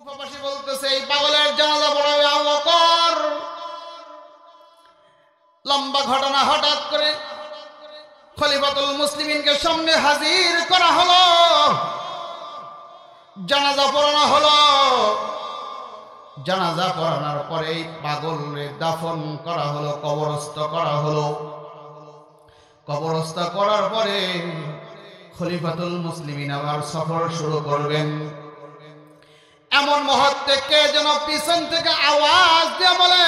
কুফাবাসী বলতেছে এই পাগলের জানাজা পড়াবে আবু বকর। লম্বা ঘটনা, হঠাৎ করে খলিফাতুল মুসলিমিনকে সামনে হাজির করা হলো, জানাজা পড়ানো হলো। জানাজা পড়ানোর পরে পাগলরে দাফন করা হলো, কবরস্থ করা হলো। কবরস্থ করার পরে খলিফাতুল মুসলিমিন আবার সফর শুরু করবেন। এমন মুহূর্তে কে যেন পিছন থেকে আওয়াজ দিয়ে বলে,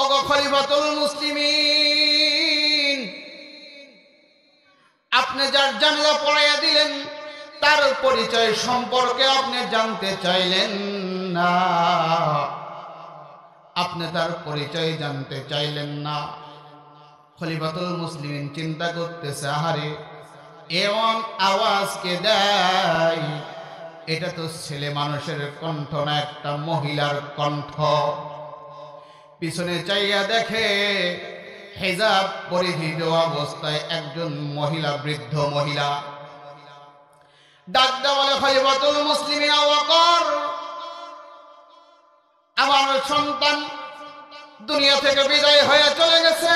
ওগো খলিফাতুল মুসলিমিন, আপনি যার জানাজা পড়াইয়া দিলেন তার পরিচয় সম্পর্কে আপনি জানতে চাইলেন না, আপনি তার পরিচয় জানতে চাইলেন না। খলিফাতুল মুসলিমিন চিন্তা করতেছে, আহারে এমন আওয়াজ কে দেয়? এটা তো ছেলে মানুষের কণ্ঠ না, একটা মহিলার কণ্ঠ। পিছনে চাইয়া দেখে হিজাব পরিহিত অবস্থায় একজন মহিলা, বৃদ্ধ মহিলা। ডাক দেয়া বলে, খলিফাতুল মুসলিমিন আবু বকর, আমার সন্তান দুনিয়া থেকে বিদায় হয়ে চলে গেছে,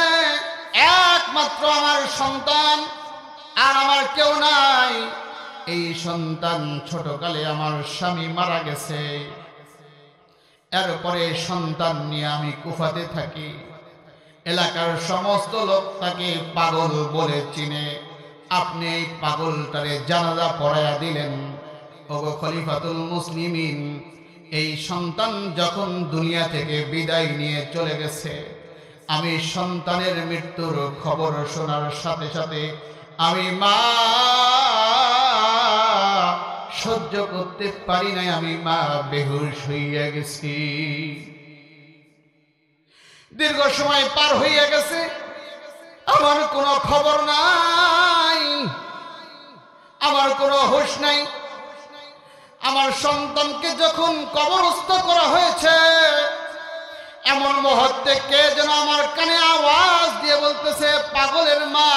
একমাত্র আমার সন্তান, আর আমার কেউ নাই। এই সন্তান ছোটকালে আমার স্বামী মারা গেছে, এরপরে সন্তান নিয়ে আমি কুফাতে থাকি। এলাকার সমস্ত লোক তাকে পাগল বলে চিনে। আপনি এই পাগলটারে জানাজা পড়াইয়া দিলেন। ওগো খলিফাতুল মুসলিমিন, এই সন্তান যখন দুনিয়া থেকে বিদায় নিয়ে চলে গেছে, আমি সন্তানের মৃত্যুর খবর শোনার সাথে সাথে আমি মা সহ্য করতে পারি নাই, আমি মা বেহুশ হইয়া গেছি। দীর্ঘ সময় পার হইয়া গেছে, আমার কোনো খবর নাই, আমার কোনো হুঁশ নাই। আমার সন্তানকে যখন কবরস্থ করা হয়েছে, এমন মুহূর্তে কে যেন আমার কানে আওয়াজ দিয়ে বলতেছে, পাগলের মা,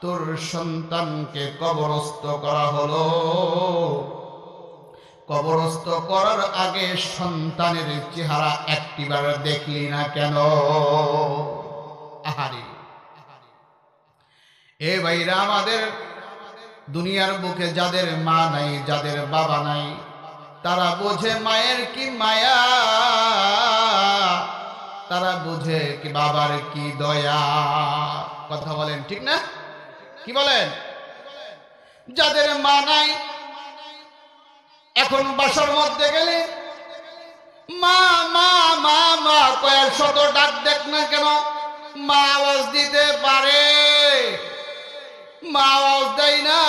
তোর সন্তানকে কবরস্থ করা হলো। কবরস্থ করার আগে সন্তানের চেহারা একটিবার দেখলি না কেন? আহারে এ ভাইরা, আমাদের দুনিয়ার বুকে যাদের মা নাই, যাদের বাবা নাই, তারা বোঝে মায়ের কি মায়া, তারা বুঝে কি বাবার কি দয়া। কথা বলেন ঠিক না? কি বলেন? যাদের মা নাই, এখন বাসার মধ্যে গেলে মা মা মা মা কয়েক শত ডাক দেখ না কেন, মা আওয়াজ দিতে পারে, মা আওয়াজ দেয় না।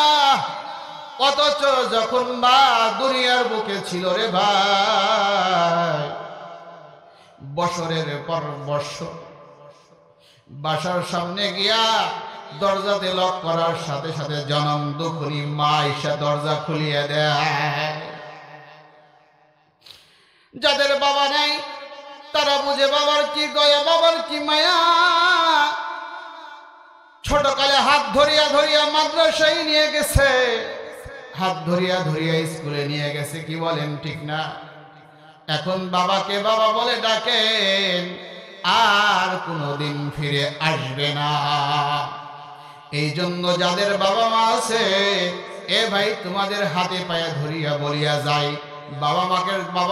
অথচ যখন মা দুনিয়ার বুকে ছিল রে ভাই, বছরের পর বছর বাসার সামনে গিয়া দরজাতে লক করার সাথে সাথে জনম দুঃখী মা এসে দরজা খুলিয়ে দেয়। যাদের বাবা নাই, তারা বুঝে বাবার কি দয়া, বাবার কি মায়া। ছোটকালে হাত ধরিয়া ধরিয়া মাদ্রাসায় নিয়ে গেছে, হাত ধরিয়া ধরিয়া স্কুলে নিয়ে গেছে। কি বলেন ঠিক না? এখন বাবাকে বাবা বলে ডাকেন, আর কোনোদিন ফিরে আসবে না। এই জন্য যাদের বাবা মা আছে, এ ভাই তোমাদের হাতে পায়ে ধরিয়া বলিয়া যায়, বাবা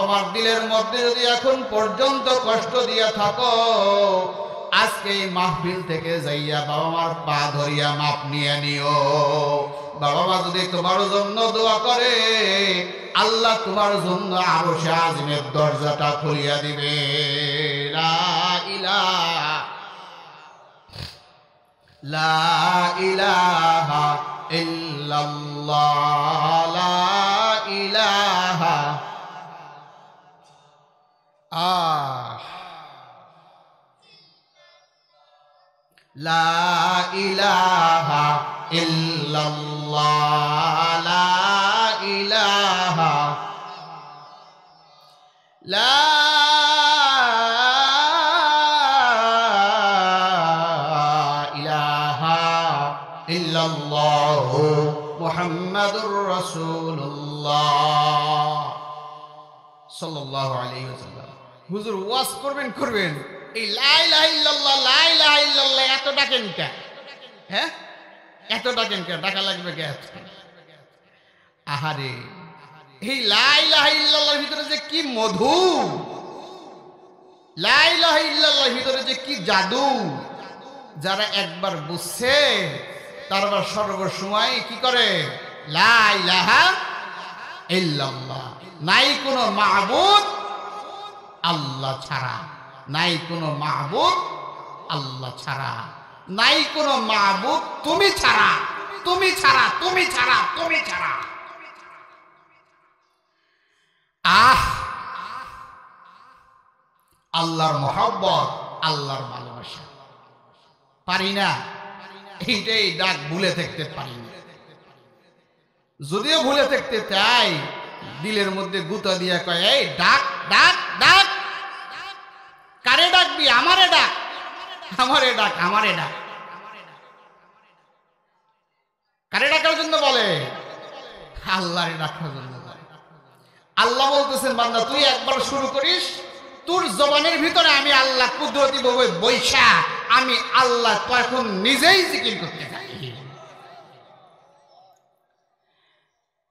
মার দিলের মধ্যে যদি এখন পর্যন্ত কষ্ট দিয়া থাকো, আজকে এই মাহফিল থেকে যাইয়া বাবা মার পা ধরিয়া মাপ নিয়ে নিও। বাবা মা যদি তোমার জন্য দোয়া করে, আল্লাহ তোমার জন্য আরশে আযমের দরজাটা খুলিয়া দিবে। লা ইলাহা লা ইলাহা ইল্লাল্লাহ, লা ইলাহা লা ইলাহা ইল্লাল্লাহ, লা ইলাহা লা ইলাহা ইল্লাল্লাহু মুহাম্মাদুর রাসূলুল্লাহ। সাল্লাল্লাহু আলাইহি ওয়াসাল্লাম। হুজুর ওয়াজ করবেন এই লা ইলাহা ইল্লাল্লাহ লা ইলাহা ইল্লাল্লাহ এত ডাকেন কে? হ্যাঁ, এত ডাকেন কে? ডাকা লাগবে কে? আহারে, এই লা ইলাহা ইল্লাল্লাহর ভিতরে যে কি মধু, লা ইলাহা ইল্লাল্লাহর ভিতরে যে কি জাদু, যারা একবার বুঝছে তারা সর্বসময় কি করে? লা ইলাহা ইল্লাল্লাহ, নাই কোনো মাবুদ আল্লাহ ছাড়া, নাই কোনো মাবুদ আল্লাহ ছাড়া, নাই কোনো মাবুদ তুমি ছাড়া, তুমি ছাড়া, তুমি ছাড়া, তুমি ছাড়া। আল্লাহর মহব্বত, আল্লাহর ভালোবাসা পারি না, এইটাই ডাক ভুলে থাকতে পারি না। যদিও ভুলে থাকতে চাই, দিলের মধ্যে গুতা দিয়া কয় এই ডাক ডাক ডাক। কারে ডাকবি? আমারে ডাক, আমারে ডাক, আমারে ডাক। কারে ডাকার জন্য বলে? আল্লাহরে ডাকার জন্য বলে। আল্লাহ বলতেছেন বান্দা তুই একবার শুরু করিস, তোর জবানের ভিতরে আমি আল্লাহ কুদরতি ভাবে বৈশা, আমি আল্লাহ তখন নিজেই জিকির করতে থাকি।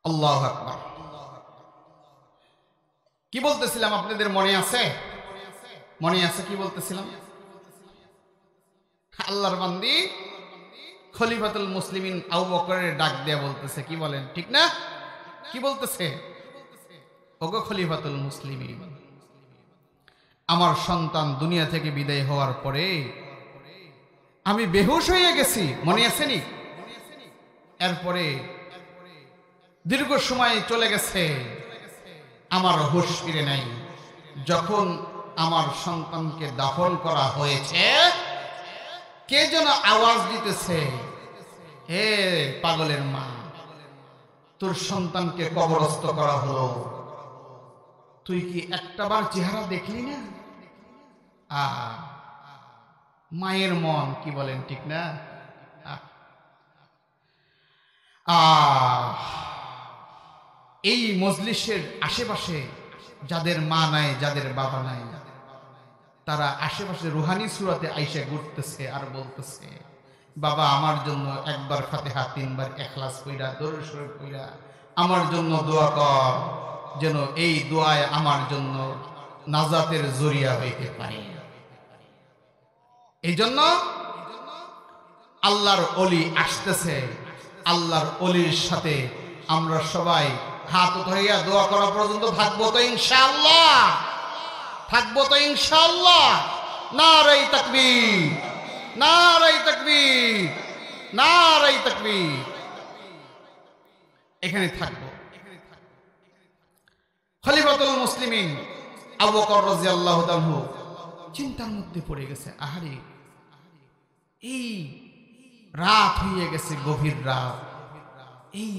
আল্লাহু আকবার। কি বলতেছিলাম আপনাদের মনে আছে? মনে আছে কি বলতেছিলাম? আল্লাহর বান্দি খলিফাতুল মুসলিমিন আবু বকরের ডাক দেয়া বলতেছে, কি বলেন ঠিক না? কি বলতেছে? ওগো খলিফাতুল মুসলিমিন, আমার সন্তান দুনিয়া থেকে বিদায় হওয়ার পরে আমি বেহুশ হয়ে গেছি, মনে আছে নি? এরপরে দীর্ঘ সময় চলে গেছে, আমার হুঁশ ফিরে নাই। যখন আমার সন্তানকে দাফন করা হয়েছে, কে যেন আওয়াজ দিতেছে, হে পাগলের মা, তোর সন্তানকে কবরস্থ করা হলো, তুই কি একটাবার চেহারা দেখলি না? মায়ের মন, কি বলেন ঠিক না? এই মজলিসের আশেপাশে যাদের মা নাই, যাদের বাবা নাই, তারা আশেপাশে রুহানি সুরাতে আইসা ঘুরতেছে আর বলতেছে, বাবা আমার জন্য একবার ফাতিহা, তিনবার ইখলাস কইরা, দরুদ শরীফ কইরা আমার জন্য দোয়া কর, যেন এই দোয়ায় আমার জন্য নাজাতের জরিয়া হইতে পারে। এই জন্য আল্লাহর ওলি আসতেছে, আল্লাহর ওলির সাথে আমরা সবাই হাত ধরিয়া দোয়া করা পর্যন্ত থাকবো তো ইনশাআল্লাহ, থাকবো তো ইনশাআল্লাহ। নারায়ে তাকবীর, নারায়ে তাকবীর, নারায়ে তাকবীর। এখানে থাকবো। খলিফাতুল মুসলিমিন আবু বকর রাদিয়াল্লাহু তাআলা চিন্তার মধ্যে পড়ে গেছে, আহারে এই রাত হয়ে গেছে, গভীর রাত, এই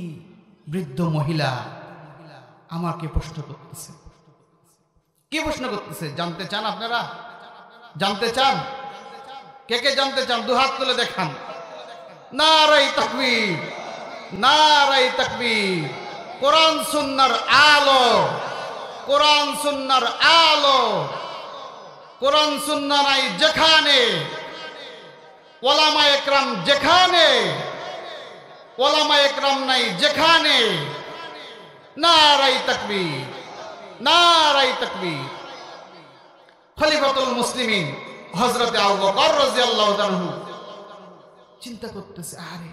বৃদ্ধ মহিলা আমাকে প্রশ্ন করতেছে। কি প্রশ্ন করতেছে জানতে চান আপনারা? জানতে চান? কে কে জানতে চান? দুহাত তুলে দেখান। নারায়ে তাকবীর, নারায়ে তাকবীর। কোরআন সুন্নাহর আলো, কোরআন সুন্নাহর আলো। কোরআন সুন্নাহ নাই যেখানে, ওলামা একরাম যেখানে, ওলামা একরাম নাই যেখানে, নারায়ে তাকবীর, নারায়ে তাকবীর। খলিফাতুল মুসলিমিন হযরত আবু বকর রাদিয়াল্লাহু তাআলা চিন্তা করতেছে, আরে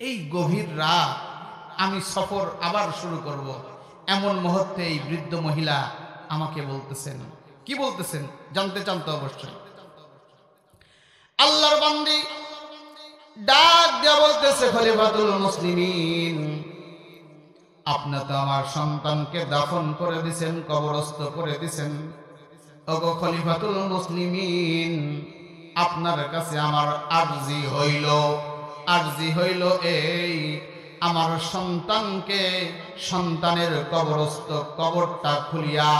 এই গভীর রাত, আমি সফর আবার শুরু করব, এমন মুহূর্তে এই বৃদ্ধ মহিলা আমাকে বলতেছেন। কি বলতেছেন জানতে চান তো অবশ্যই। আল্লাহর বান্দি ডাক দিয়া বলতেছে, খলিফাতুল মুসলিমিন, আপনি তো আমার সন্তানকে দাফন করে দিয়েছেন, কবরস্থ করে দিয়েছেন। ওগো খলিফাতুল মুসলিমিন, আপনার কাছে আমার আরজি হইল, আরজি হইল এই, আমার সন্তানকে, সন্তানের কবরস্থ কবরটা খুলিয়া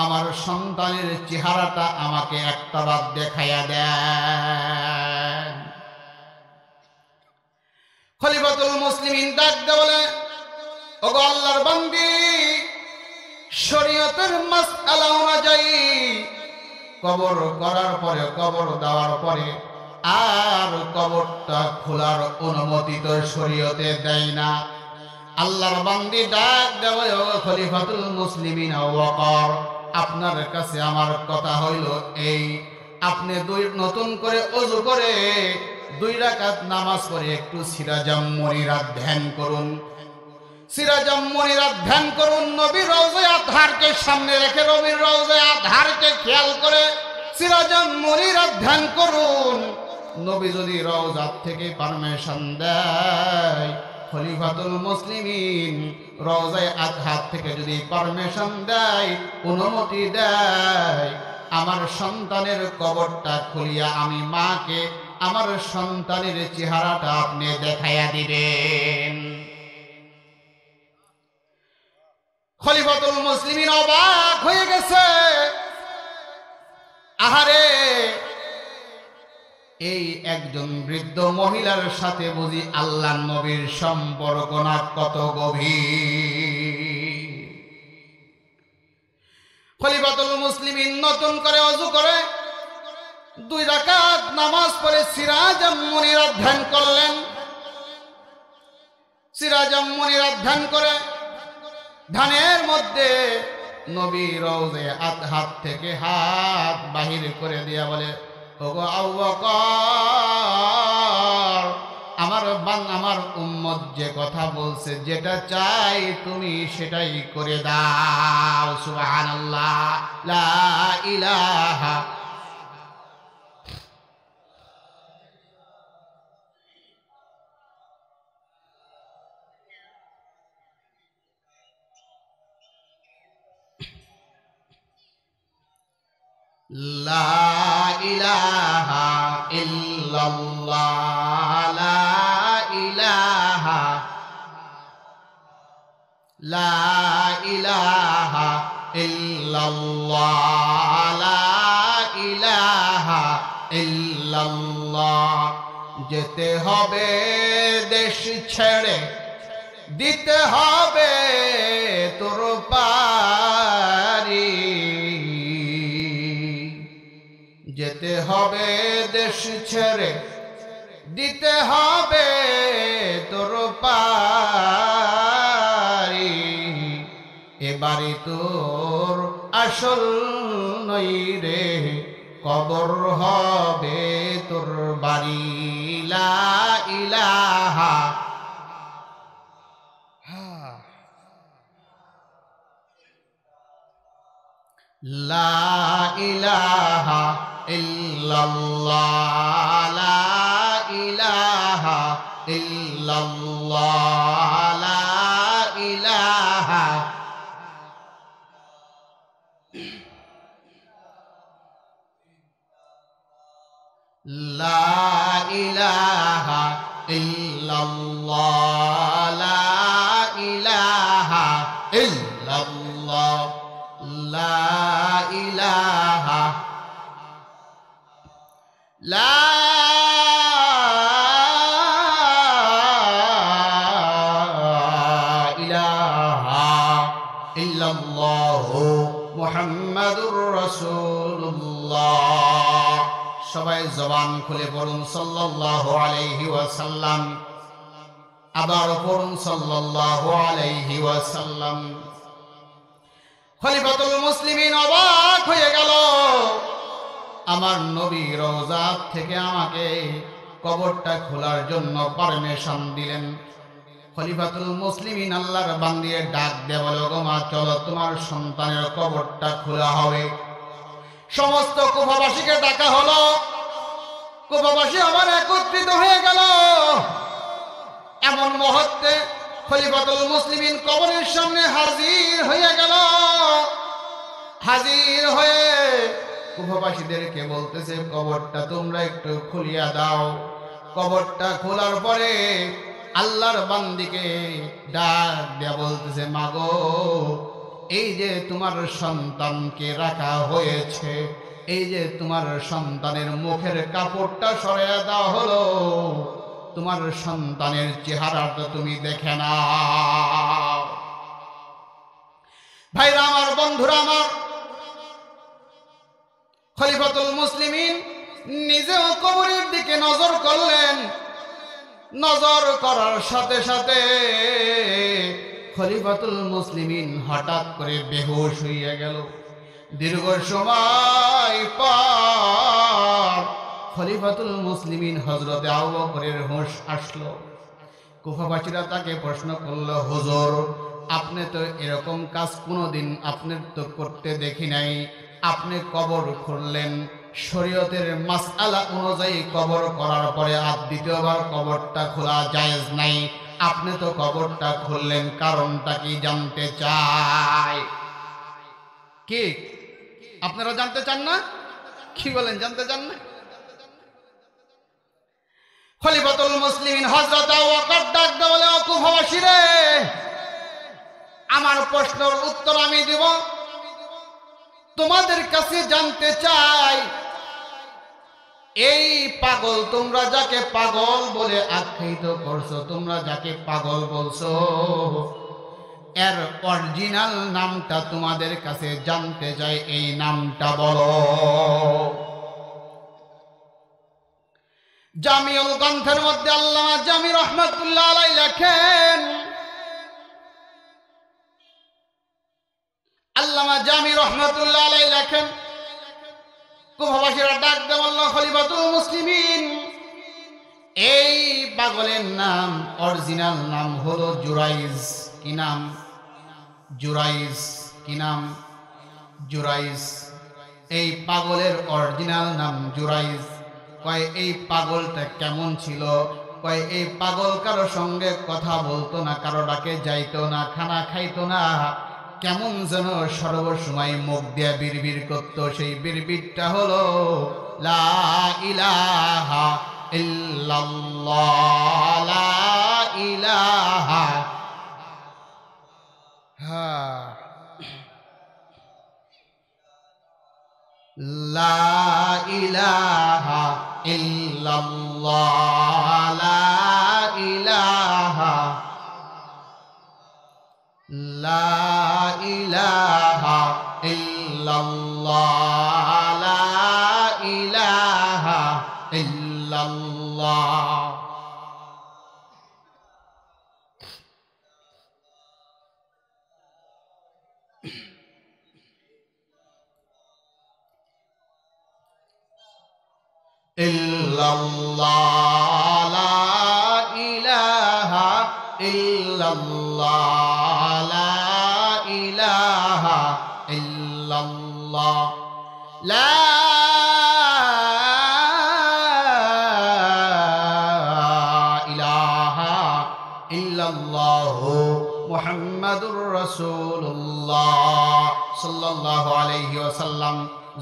আমার সন্তানের চেহারাটা আমাকে একটাবার দেখাইয়া দেন। খলিফাতুল মুসলিমিন ডাক দিয়ে বলে, ওগো আল্লাহর বান্দি, শরীয়ত শরীয়তের মাসআলা অনুযায়ী কবর করার পরে, কবর দেওয়ার পরে আর কবরটা খোলার অনুমতি তো শরীয়তে দেয় না। আল্লাহর বান্দি ডাক দেওয়া, খলিফাতুল মুসলিমিন ওয়াকার, আপনার কাছে আমার কথা হইল এই, আপনি নতুন করে ওযু করে 2 রাকাত নামাজ পড়ে একটু সিরাজাম মুনিরাত ধ্যান করুন। সিরাজাম মুনিরাত ধ্যান করুন। নবীর রওজায়ে আতহারকে সামনে রেখে, নবীর রওজায়ে আতহারকে খেয়াল করে সিরাজাম মুনিরাত ধ্যান করুন। নবী যদি রওজাত থেকে পারমিশন দেয়, খলিফাতুল মুসলিমিন রওজায়ে আতহার থেকে যদি পারমিশন দেয়, অনুমতি দেয়, আমার সন্তানের কবরটা খুলিয়া আমি মাকে আমার সন্তানের চেহারাটা আপনি দেখাইয়া দিবেন। খলিফাতুল মুসলিমিন অবাক হয়ে গেছে। আহারে, এই একজন বৃদ্ধ মহিলার সাথে বুঝি আল্লাহ নবীর সম্পর্ক না কত গভীর। খলিফাতুল মুসলিমিন নতুন করে ওযু করে 2 রাকাত নামাজ পড়ে সিরাজাম মুনিরাত ধ্যান করলেন। সিরাজাম মুনিরাত ধ্যান করে ধ্যানের মধ্যে নবী রওজায়ে আতহার থেকে হাত বাহির করে দিয়া বলে, ওগো আবু বকর, আমার উম্মত যে কথা বলছে, যেটা চাই তুমি সেটাই করে দাও। সুবহানাল্লাহ, লা ইলাহা লা ইলাহা ইল্লাল্লাহ, লা ইলাহা, লা ইলাহা ইল্লাল্লাহ, লা ইলাহা ইল্লাল্লাহ। যেতে হবে দেশ ছেড়ে, দিতে হবে তোর পারি, যেতে হবে দেশ ছেড়ে, দিতে হবে তোর পারি, এবারে তোর আসল নই রে, কবর হবে তোর বাড়ি। লা ইলাহা, লা ইলাহা ইল্লাল্লাহ, লা ইলাহা ইল্লাল্লাহ, লা ইলাহা, লা ইলাহা ইল্লাল্লাহ, লা ইলাহা ইল্লাল্লাহ, লা ইলাহা, লা ইলাহা ইল্লাল্লাহু মুহাম্মাদুর রাসূলুল্লাহ। সবাই জবান খুলে পড়ুন সাল্লাল্লাহু আলাইহি ওয়াসাল্লাম। আবার পড়ুন সাল্লাল্লাহু আলাইহি ওয়াসাল্লাম। খলিফাতুল মুসলিমিন অবাক হয়ে গেল। আমার নবী রওজা থেকে আমাকে কবরটা খোলার জন্য পারমিশন দিলেন। খলিফাতুল মুসলিমিন আল্লাহর বান্দিয়ে ডাক দিয়ে বলে, গো মা, চলো তোমার সন্তানের কবরটা খোলা হবে। সমস্ত কুফাবাসীকে ডাকা হলো। কুফাবাসী আবার একত্রিত হয়ে গেল। এমন মুহূর্তে খলিফাতুল মুসলিমিন কবরের সামনে হাজির হয়ে গেল। হাজির হয়ে কুফাবাসীদেরকে বলতেছে, কবরটা তোমরা একটু খুলিয়া দাও। কবরটা খোলার পরে আল্লাহর বান্দিকে ডাক দেয়া বলতেছে, মাগো, এই যে তোমার সন্তানকে রাখা হয়েছে, এই যে তোমার সন্তানের মুখের কাপড়টা সরিয়ে দেওয়া হলো, তোমার সন্তানের চেহারাটা তুমি দেখে নাও। ভাইরা আমার, বন্ধুরা আমার, খলিফাতুল মুসলিমিন নিজেও কবরের দিকে নজর করলেন। নজর করার সাথে সাথে খলিফাতুল মুসলিমিন হঠাৎ করে বেহুশ হইয়া গেল। দীর্ঘ সময় পর খলিফাতুল মুসলিমিন হযরতে আবু বকরের হুঁশ আসলো। কুফাবাসীরা তাকে প্রশ্ন করলো, হুজুর, আপনি তো এরকম কাজ কোনোদিন আপনার তো করতে দেখি নাই। আপনি কবর খুঁড়লেন, শরীয়তের মাসআলা অনুযায়ী কবর করার পরে আর দ্বিতীয়বার কবরটা খোলা জায়েজ নাই। আপনি তো কবরটা খুললেন, কারণটা কি জানতে চাই। কি আপনারা জানতে চান না? কি বলেন, জানতে চান না? খলিফাতুল মুসলিমিন হযরত আবু বকর ডাক দিয়ে বলে, ও কুফাবাসীরে, আমার প্রশ্নের উত্তর আমি দিব। তোমাদের কাছে জানতে চাই, এই পাগল, তোমরা যাকে পাগল বলে আখ্যায়িত করছো, তোমরা যাকে পাগল বলছো, এর অরিজিনাল নামটা তোমাদের কাছে জানতে চাই, এই নামটা বলো। জামিউল গ্রন্থের মধ্যে আল্লামা জামি রহমাতুল্লাহ আলাইহি লেখেন, আল্লামা জামি রহমাতুল্লাহ আলাইহি লেখেন, কুফাবাসীরা ডাক দিয়ে বলল, খলিফাতুল মুসলিমিন, এই পাগলের নাম, অরিজিনাল নাম হলো জুরাইজ। কি নাম? জুরাইজ। কি নাম? জুরাইজ। এই পাগলের অরিজিনাল নাম জুরাইজ। কয় এই পাগলটা কেমন ছিল? কয় এই পাগল কারো সঙ্গে কথা বলতো না, কারো ডাকে যাইতো না, খানা খাইতো না, কেমন যেন সর্বসময় মুখ দিয়া বিড়বিড় করত। সেই বিড়বিড়টা হলো লা ইলাহা ইল্লাল্লাহ, লা ইলাহা। লা ইলাহা ইল্লাল্লাহ, লা ইলাহা, লা ইলাহা ইল্লাল্লাহ, লা ইলাহা ইল্লাল্লাহ। ইল্লাল্লাহ, লা ইলাহা ইল্লাল্লাহ, লা ইলাহা ইল্লাল্লাহ, লা ইলাহা ইল্লাল্লাহু মুহাম্মাদুর রাসূলুল্লাহ সাল্লাল্লাহু আলাইহি ওয়াসাল্লাম।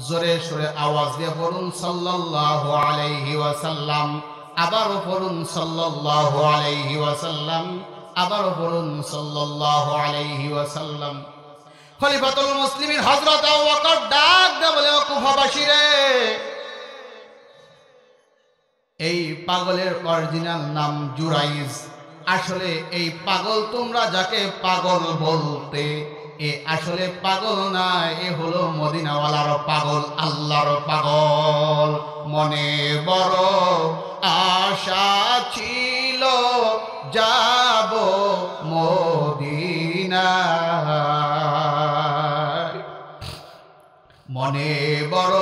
জোরে সোরে আওয়াজ দিয়ে পড়ুন সাল্লাল্লাহু আলাইহি ওয়াসাল্লাম। আবারও পড়ুন সাল্লাল্লাহু আলাইহি ওয়াসাল্লাম। আবারও পড়ুন সাল্লাল্লাহু আলাইহি ওয়াসাল্লাম। খলিফাতুল মুসলিমিন হযরত আবু বকর ডাক দিয়ে বলে, ও কুফাবাসীরে, এই পাগলের অরিজিনাল নাম জুরাইজ। আসলে এই পাগল, তোমরা যাকে পাগল বলতে, এ আসলে পাগল না, এ হলো মদিনাওয়ালার পাগল, আল্লাহর পাগল। মনে বড় আশা ছিল যাব মদিনায়, মনে বড়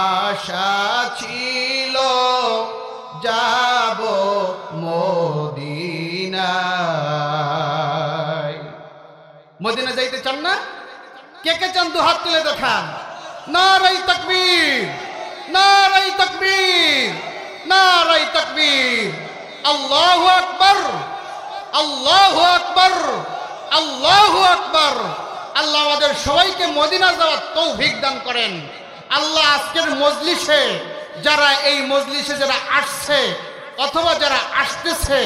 আশা ছিল যাব মদিনায়। মদিনা যাইতে চান না? কে কে চান? দু হাত তুলে দেখান। নারায়ে তাকবীর, নারায়ে তাকবীর, নারায়ে তাকবীর। আল্লাহু আকবার, আল্লাহু আকবার, আল্লাহু আকবার। আল্লাহ আমাদের সবাইকে মদিনা যাওয়ার তৌফিক দান করেন। আল্লাহ আজকের মজলিসে যারা, এই মজলিসে যারা আসছে অথবা যারা আসতেছে,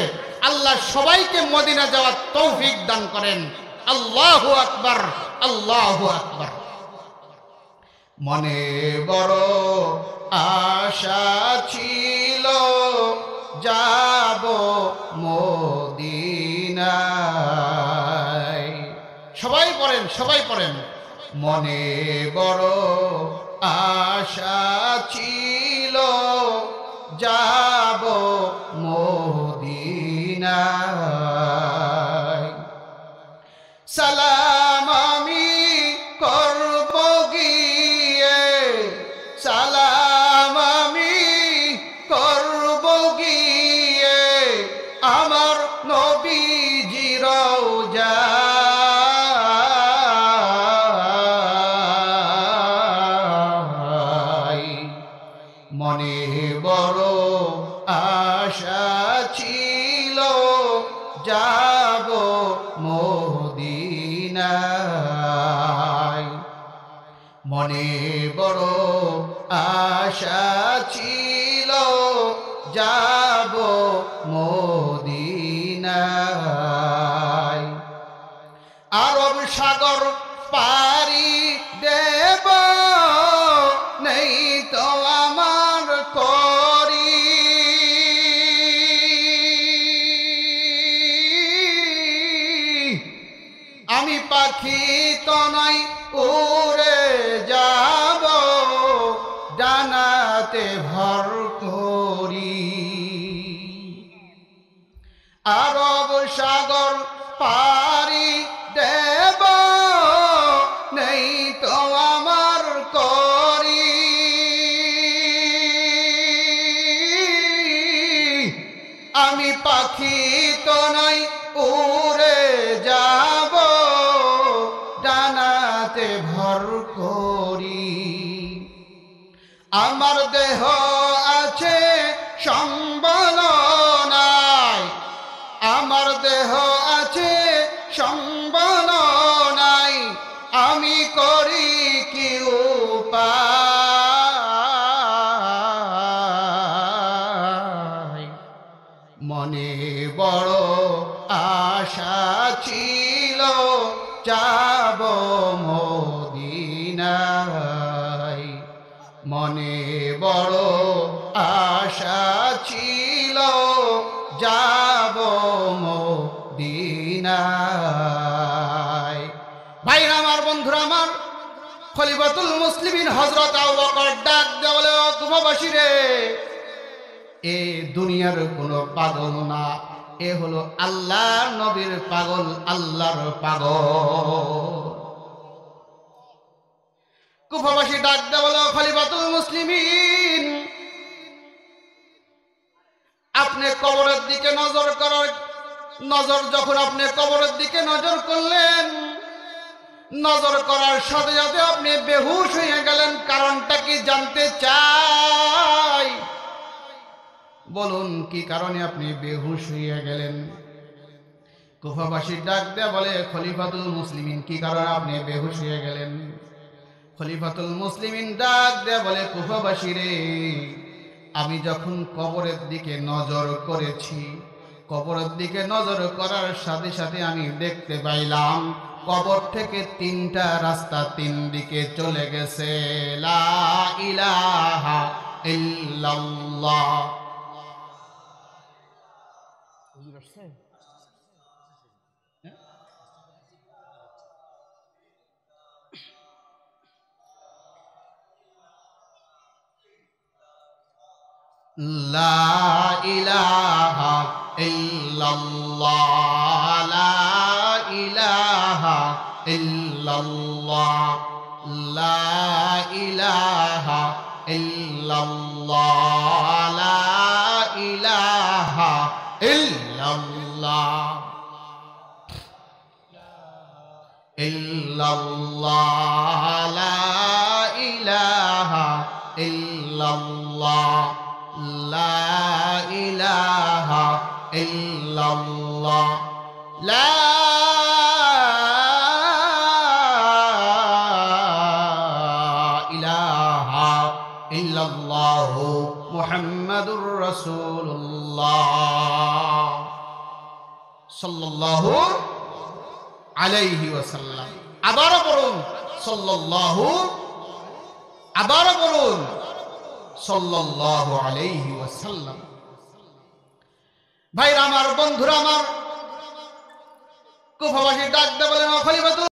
আল্লাহ সবাইকে মদিনা যাওয়ার তৌফিক দান করেন। আল্লাহু আকবার, আল্লাহু আকবার। মনে বড় আশা ছিল যাব মদিনায়। সবাই পড়েন সবাই পড়েন। মনে বড় আশা ছিল যাব মদিনায়, সালাম আমি করব গিয়ে, সালাম আমি করব গিয়ে আমার নবীজির রওজায়। মনে বড় আশা ছিল যাব মদিনায়, মনে বড় আশা ছিল যাব মদিনায়। আরব সাগর পারি দেব নেই তো আমার করি, আমি পাখি তো নই উড়ে যাব ডানাতে ভর করি। আরব সাগর পারি দেব নেই তো আমার করি, আমি পাখি তো নই উড়ে যাব ডানাতে ভর করি। আমার দেহ আছে সম্বল নাই, আমার দেহ আছে সম্বল নাই, আমি করি কি উপায়। মনে বড় আশা ছিল যাব মদিনায়, মনে বড় আশা ছিল যাব মদিনায়। ভাইরা আমার, বন্ধুরা আমার, খলিফাতুল মুসলিমিন হযরত আবু বকর ডাক দিয়ে বলে, ও কুফাবাসী রে, এ দুনিয়ার কোনো পাগল না, এ হলো আল্লাহর নবীর পাগল, আল্লাহর পাগল। কুফাবাসী ডাক দিয়ে বলে, খলিফাতুল মুসলিমিন, আপনি কবরের দিকে নজর যখন আপনি কবরের দিকে নজর করলেন, নজর করার সাথে সাথে আপনি বেহুশ হয়ে গেলেন, কারণটা কি জানতে চাই? বলুন কি কারণে আপনি বেহুশ হয়ে গেলেন? কুফাবাসী ডাক দেয়া বলে, খলিফাতুল মুসলিমিন, কি কারণে আপনি বেহুশ হয়ে গেলেন? খলিফাতুল মুসলিমিন ডাক দেয়া বলে, কুফাবাসী রে, আমি যখন কবরের দিকে নজর করেছি, কবরের দিকে নজর করার সাথে সাথে আমি দেখতে পাইলাম কবর থেকে তিনটা রাস্তা তিন দিকে চলে গেছে। লা ইলাহা ইল্লাল্লাহ। লা ইলাহা ইল্লাল্লাহ, লা ইলাহা ইল্লাল্লাহ, লা ইলাহা ইল্লাল্লাহ, লা ইলাহা ইল্লাল্লাহ, ইল্লাল্লাহ, লা ইলাহা ইল্লাল্লাহ, লা ইলাহা ইল্লাল্লাহ, লা ইলাহা ইল্লাল্লাহ মুহাম্মাদুর রাসূলুল্লাহ সাল্লাল্লাহু আলাইহি ওয়াসাল্লাম। আবারও বলুন সাল্লাল্লাহু, আবারও বলুন সাল্লাল্লাহু আলাইহি ওয়াসাল্লাম। ভাইরা আমার, বন্ধুরা আমার, কুফাবাসী ডাক দিয়ে বলেন, খলিফাতুল